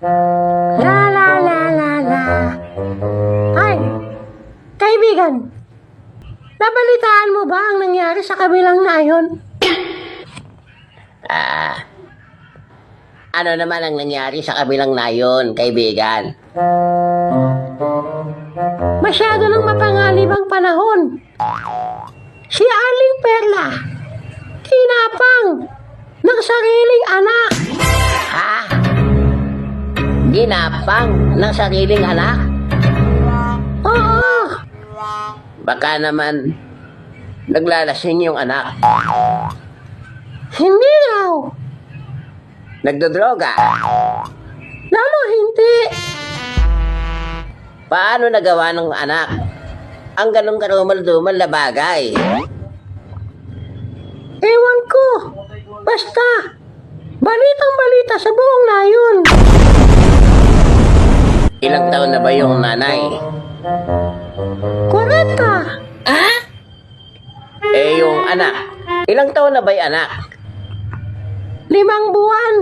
La la la la la. Ay, kaibigan, nabalitaan mo ba ang nangyari sa kabilang nayon? Ano naman ang nangyari sa kabilang nayon, kaibigan? Masyado nang mapanganib ang panahon. Si Aling Perla, kinapang ng sariling anak. Ha? Ginapang ng sariling anak? Oo, Baka naman naglalasing yung anak. hindi daw. Nagdodroga. Lalo hindi. Paano nagawa ng anak ang ganong karumal-dumal na bagay? Ewan ko. Basta, balitang-balita sa buong nayon. Ilang taon na ba yung nanay? 40. Eh yung anak, ilang taon na ba yung anak? 5 buwan.